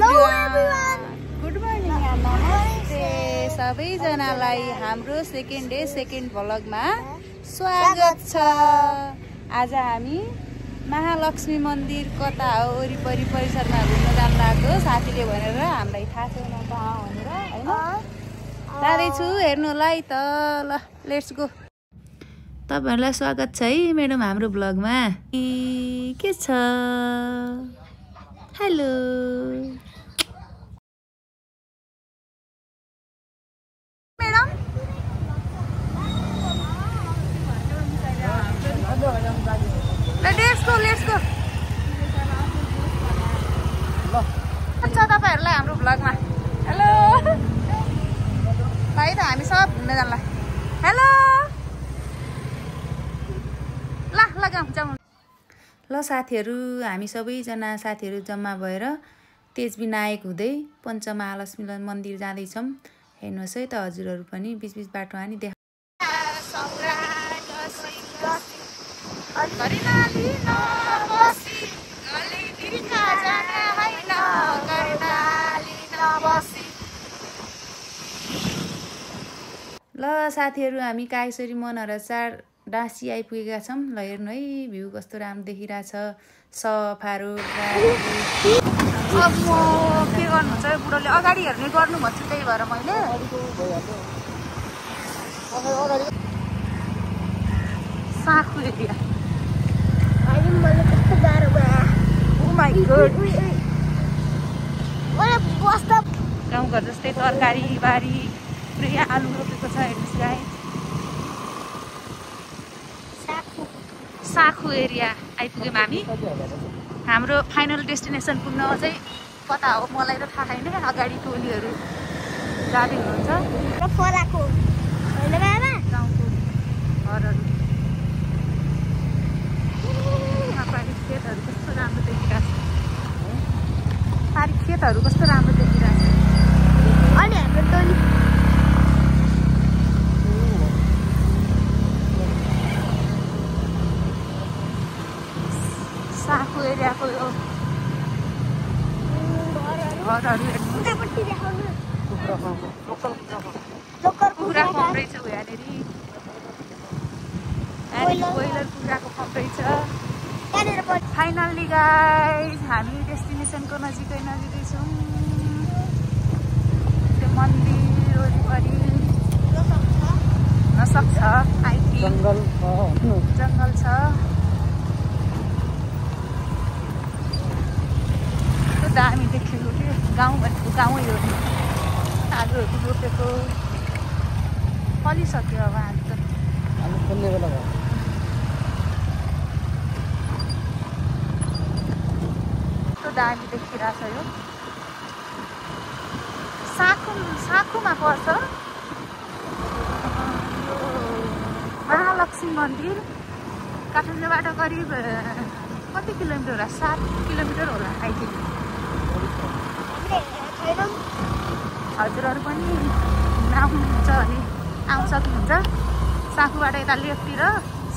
Everyone good morning नमस्ते सबैजनालाई हाम्रो सेकेन्ड डे सेकेन्ड भ्लगमा स्वागत छ। आज हामी महालक्ष्मी मन्दिर कता हो वरिपरि परिसरमा घुम्न जान लागेको साथीले भनेर हामीलाई थाहा छैन कहाँ भनेर हैन जाँदैछु हेर्नुलाई त ल लेट्स गो। तपाईहरुलाई स्वागत छ है म्याडम हाम्रो भ्लगमा। के छ हेलो मैडम लेट्स गो अच्छा तपाईहरुलाई हाम्रो भ्लगमा हेलो भाइ त हामी सब घुम्न जानला हेलो ल जाउँ ल साथीहरु हामी सबैजना साथीहरु जम्मा भएर तेजविनायक हुँदै पञ्चमहालक्ष्मी मन्दिर जाँदै छौं। हेर्नुस् है त हजुरहरु पनि बीच बाटोमा नि देख ल साथीहरु हामी कागेश्वरी मनहरा 4 डाँसी आइपुगेका छौं। ल हेर्नु है भ्यू कस्तो राम्रो देखिरहेछ सफा रोड। अब म के गर्नु छ बुढोले अगाडि हेर्ने गर्नु भन्छ त्यही भएर मैले साखु एरिया गाउँघर जस्तै तरकारी बारी पुरै आलु रोपेको छ हेर्नुहोस् गाई। साखु एरिया आइपुग्यौँ हामी। हाम्रो फाइनल डेस्टिनेसन पुग्न चाहिँ कता हो मलाई त थाहा छैन। अगाडि टोलीहरू जाँदै हुनुहुन्छ गाउँको घरहरू खेतहरू कस्तो राम्रो देखिरहेको छ। खेतहरू कस्तो राम्रो देखिरहेको छ। अनि हाम्रो टोली साखु एरियाको यो घरहरू कुखुरा फार्म रहेछ यहाँनिर ब्रोइलर कुखुराको फार्म रहेछ। फाइनल्ली गाइज हामी डेस्टिनेसनको नजिकै छौँ। त्यो मन्दिर वरिपरि नसक्छ आइथि जङ्गल छ। दामी देखेको थियो गाउँ भनेको गाउँै हो नि। आलुहरू रोपेको फलिसक्यो अब आलु त आलु फल्ने बेला भयो। कस्तो दामी देखिरहेछ यो साखुमा पर्छ महालक्ष्मी मन्दिर। काठमाडौँबाट करिब कति किलोमिटर होला 7 किलोमिटर होला आई थिंक। हजुरहरु पनि आउनुहुन्छ भने आउन सक्नुहुन्छ। साखुबाट यता लेफ्टतिर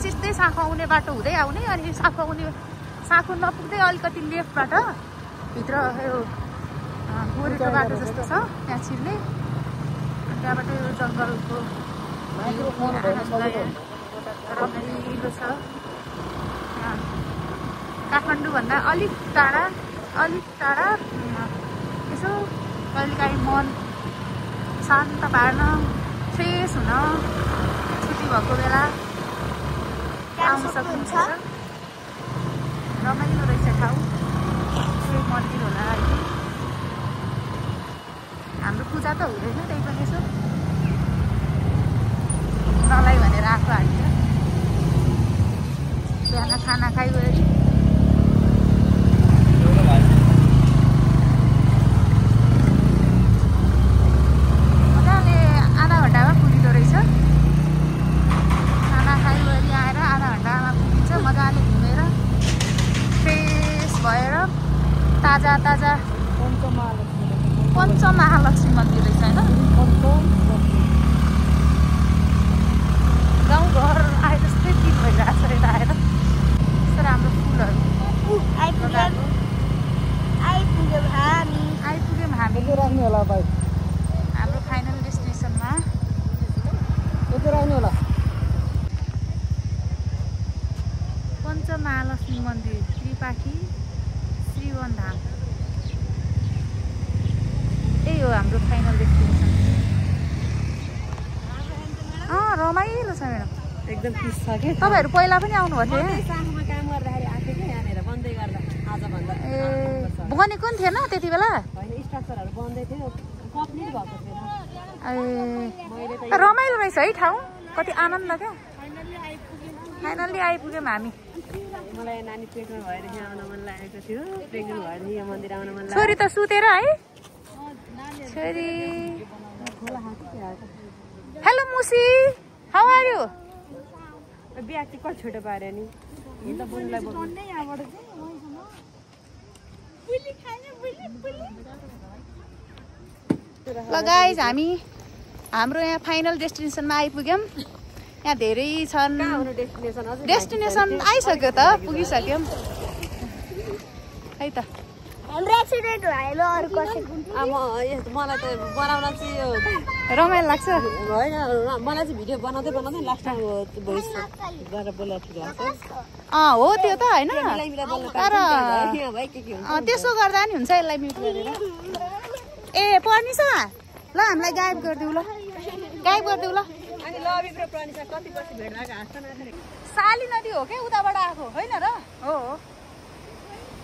सिधै साखु आउने बाटो हुँदै आउने अनि साखु नपुग्दै अलिकति लेफ्टबाट भित्र यो गोरेको बाटो जस्तो छ त्यहाँ छिर्ने। त्यहाँबाट यो जङ्गलको रमाइलो छ। काठमाडौँ भन्दा अलिक टाढा यसो कहिलेकाहीँ मन शान्त पार्न फ्रेस हुन छुट्टी भएको बेला आउन सक्नुहुन्छ। रमाइलो रहेछ ठाउँ। मन्दिर होला अहिले हाम्रो पूजा त हुँदैन त्यही पनि यसो नलाई भनेर आएको हामी बिहान खाना खाइगयो। ताजा पञ्चमहालक्ष्मी मन्दिर रहेछ हैन। गाउँ घर आए जस्तै फिल भइरहेको छ यता आएर। कस्तो राम्रो फुल आउने होला भाइ हाम्रो फाइनल डेस्टिनेसनमा यति आउने होला पञ्चमहालक्ष्मी मन्दिर त्रिपाठी श्रीवन धाम यही हो हाम्रो फाइनल डेस्टिनेसन रमाइलो छ म्याडम एकदम पिस छ कि तपाईँहरू पहिला पनि आउनुभएको थियो साथमा काम गर्दाखेरि आएको कि यहाँनिर बन्दै गर्दा आजभन्दा ए बनेको नि थिएन त्यति बेला होइन स्ट्रक्चरहरू बन्दै थियो कम्प्लिट भएको थिएन ए रमाइलो रहेछ है ठाउँ कति आनन्द क्या फाइनली आइपुग्यौँ हामी मलाई नानी पेटमा भएदेखि आउन मन लागेको थियो प्रेग्नेन्ट भएदेखि यो मन्दिर आउन मन छोरी त सुतेर है छोरी hello Musi how are you बिहा चाहिँ कति छोटो पार्यो नि त बुनलाई ल गाइज हामी हाम्रो यहाँ फाइनल डेस्टिनेसनमा आइपुग्यौँ यहाँ धेरै छन् डेस्टिनेसन आइसक्यो त पुगिसक्यौँ है त हाम्रो एक्सिडेन्ट भयो अर्को मलाई त बनाउन चाहिँ यो रमाइलो लाग्छ होइन मलाई चाहिँ भिडियो बनाउँदै बनाउँदै लास्ट टाइम भोइस गरेर बोलेर ठिक लाग्छ हो त्यो त होइन तर के त्यसो गर्दा नि हुन्छ यसलाई म्युट गरेर ए पर्निसा ल हामीलाई गायब गरिदेऊ ल गायब गरिदेऊ ल अनि लभी र प्रनिसा कति वर्ष भेट भएको हाँस्छ न साली नदी हो क्या उताबाट आएको होइन र हो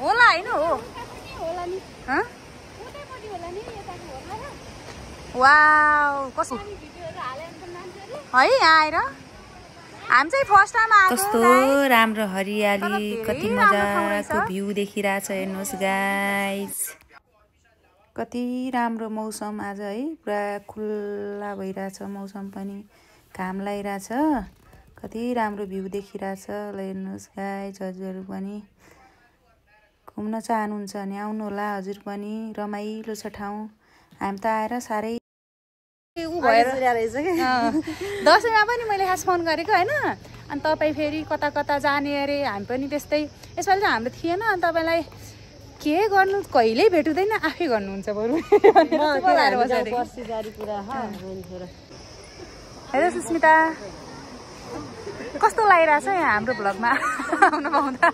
होला होइन हो वाउ कस्तो है यहाँ आएर हामी चाहिँ फर्स्ट टाइम आएको कस्तो राम्रो हरियाली कति मजाको भ्यू देखिरहेछ हेर्नुहोस् गाइस कति राम्रो मौसम आज है पुरा खुल्ला भइरहेछ मौसम पनि घाम लागिरहेछ कति राम्रो भ्यू देखिरहेछ ल हेर्नुहोस् गाइस हजुरहरू पनि घुम्न चाहनुहुन्छ भने आउनु होला हजुर पनि रमाइलो छ ठाउँ हामी त आएर साह्रै उ भएर दसैँमा पनि मैले खास फोन गरेको होइन अनि तपाईँ फेरि कता कता जाने अरे हामी पनि त्यस्तै यसपालि चाहिँ हाम्रो थिएन अनि तपाईँलाई के गर्नु कहिल्यै भेटुँदैन आफै गर्नुहुन्छ बरु हेर सुस्मिता कस्तो लागिरहेछ यहाँ हाम्रो भ्लगमा आउनु पाउँदा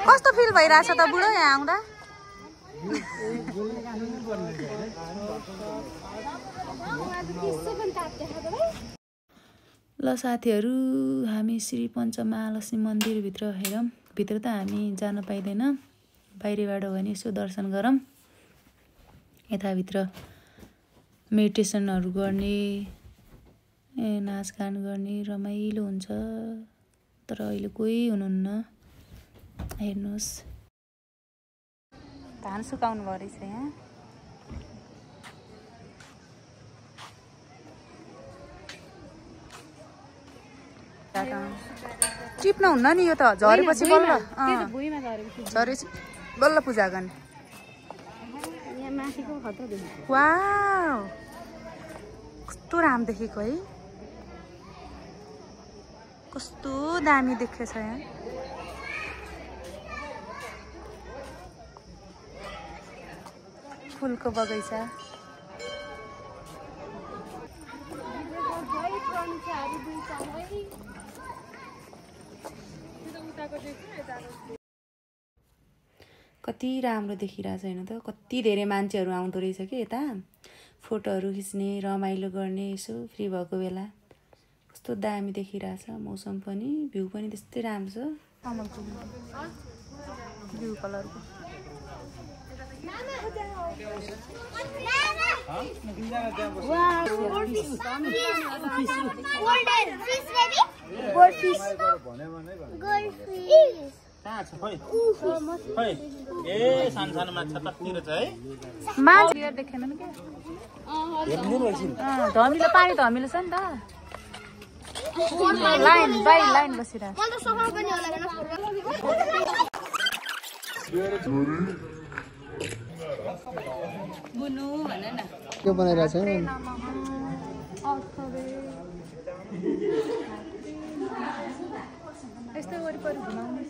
कस्तो फिल भइरहेछ त बुढो यहाँ आउँदा ल साथीहरू हामी श्री पञ्चमहालक्ष्मी मन्दिरभित्र हेरौँ भित्र त हामी जान पाइँदैन बाहिरबाट हो भने यसो दर्शन गरौँ यताभित्र मेडिटेसनहरू गर्ने नाचगान गर्ने रमाइलो हुन्छ तर अहिले कोही हुनुहुन्न हेर्नुहोस् धान सुकाउनु भयो रहेछ यहाँ टिप्न हुन्न नि यो त झरेपछि बल्ल झरेपछि बल्ल पूजा गर्ने वाउ कस्तो राम्रो देखेको है कस्तो दामी देखेछ यहाँ फुलको बगैँचा कति राम्रो देखिरहेछ होइन त कति धेरै मान्छेहरू आउँदो रहेछ कि यता फोटोहरू खिच्ने रमाइलो गर्ने यसो फ्री भएको बेला कस्तो दामी देखिरहेछ मौसम पनि भ्यू पनि त्यस्तै राम्रो छ ब्लू कलरको मान्छे देखेन नि क्या धमिलो पानी धमिलो छ नि त लाइन बाई लाइन बसिरहेको बुनु भन न के बनाइरहेछ यस्तै वरिपरि घुमाउनु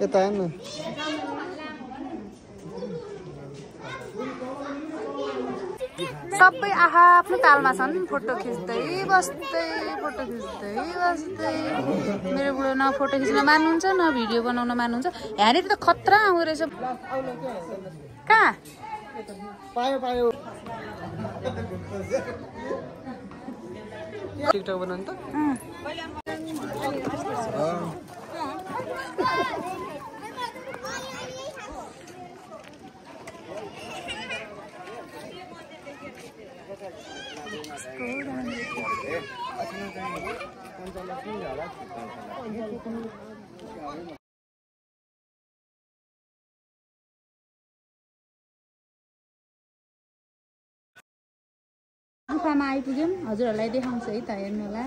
यता हेर्नु सबै आफ्नो तालमा छन् फोटो खिच्दै बस्दै मेरो बुढो न फोटो खिच्न मान्नुहुन्छ न भिडियो बनाउन मान्नुहुन्छ यहाँनिर त खतरा आउँदो रहेछ कहाँ पायो टिकटक बनाउनु त गुफामा आइपुग्यौँ हजुरहरूलाई देखाउँछ है त हेर्नु होला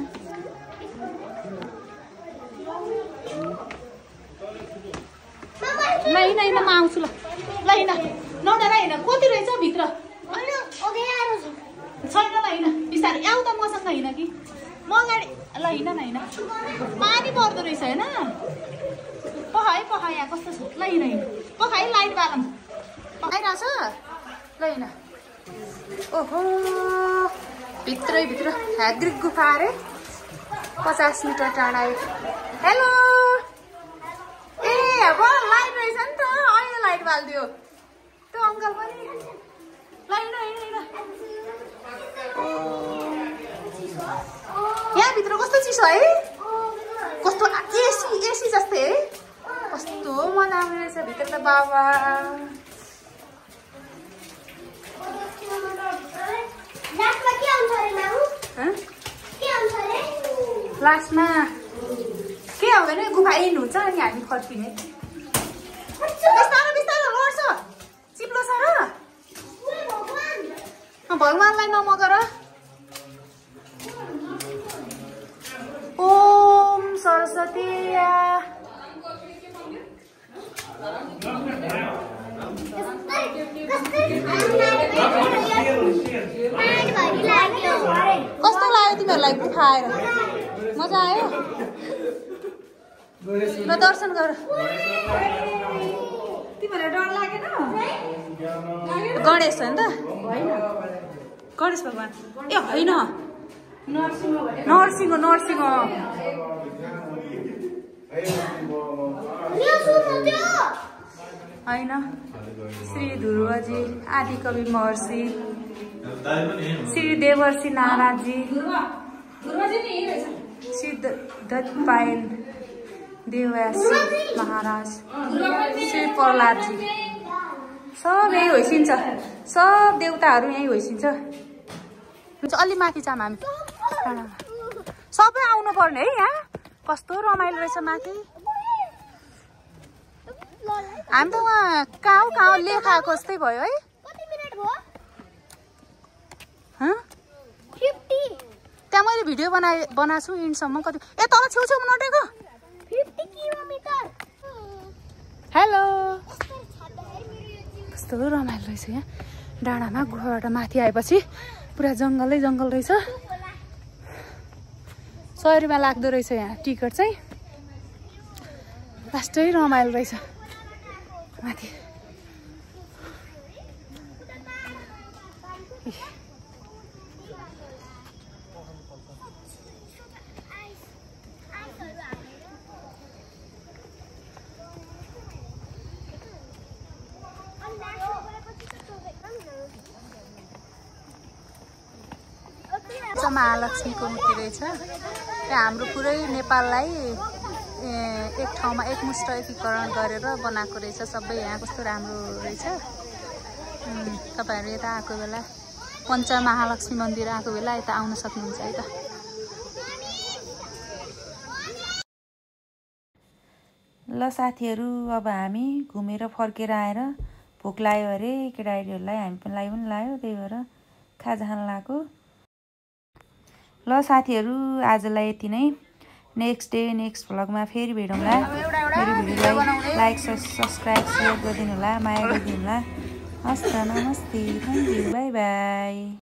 ल हिँड म आउँछु ल हिँड नडरा हिँड कति रहेछ भित्र छैन ल हिँड बिस्तारै आऊ त मसँग हिँड कि म अगाडि ल हिँड न हिँड पानी पर्दो रहेछ होइन पख यहाँ कस्तो छ ल हिँड पख लाइट बालम पखाइरहेछ ल हिँड ओहो भित्र ह्याग्रिक गुफा अरे 50 मिटर टाढा हेलो ए अब लाइट रहेछ नि त अहिले लाइट बालिदियो त्यो अङ्कल पनि हिँड यहाँभित्र कस्तो चिसो है कस्तो एसी जस्तै है कस्तो मजा आउने रहेछ भित्र त बाबा लास्टमा के हुँदैन गुफा इन हुन्छ अनि हामी फर्किने बिस्तारो लड्छ चिप्लो छ र भगवानलाई नमगर ओम सरस्वती कस्तो लाग्यो तिमीहरूलाई गुफा आएर मजा आयो ल दर्शन गर तिमीहरूलाई डर लागेन गणेश हो नि त गणेश भगवान ए होइन नरसिंह होइन श्री ध्रुवजी आदिकवि महर्षि श्री देवर्षि नाराजी श्री दत्तपायन देवयासी महाराज श्री प्रहलादजी सब यही होइसिन्छ सब देवताहरू यही होइसिन्छ अलि माथि जाम हामी सबै आउनु पर्ने है यहाँ कस्तो रमाइलो रहेछ माथि हामी त उहाँ कहाँ लेखाएको जस्तै भयो है त्यहाँ मैले भिडियो बनाएको छु इन्डसम्म कति ए तल छेउछेउमा नटेको 50 किलोमिटर हेलो कस्तो रमाइलो रहेछ यहाँ डाँडामा गुफाबाट माथि आएपछि पुरा जङ्गल रहेछ 100 रुपियाँ लाग्दो रहेछ यहाँ टिकट चाहिँ लास्टै रमाइलो रहेछ माथि महालक्ष्मीको मूर्ति रहेछ हाम्रो पुरै नेपाललाई एक ठाउँमा एकमुष्ट एकीकरण गरेर बनाएको रहेछ सबै यहाँ कस्तो राम्रो रहेछ तपाईहरु यता आएको बेला पञ्च महालक्ष्मी मन्दिर आएको बेला यता आउन सक्नुहुन्छ है त ल साथीहरु अब हामी घुमेर फर्केर आएर भोक लाग्यो अरे केटाकेटीहरुलाई हामी पनि लायो त्यही भएर खाजा खान लाग्यो ल साथीहरु आजलाई यति नै नेक्स्ट डे नेक्स्ट भ्लगमा फेरि भेटौँला मेरो भिडियोलाई लाइक सब्स्क्राइब शेयर गरिदिनु होला माया गरिदिनु होला हस् त नमस्ते थ्यांक यू बाइ बाइ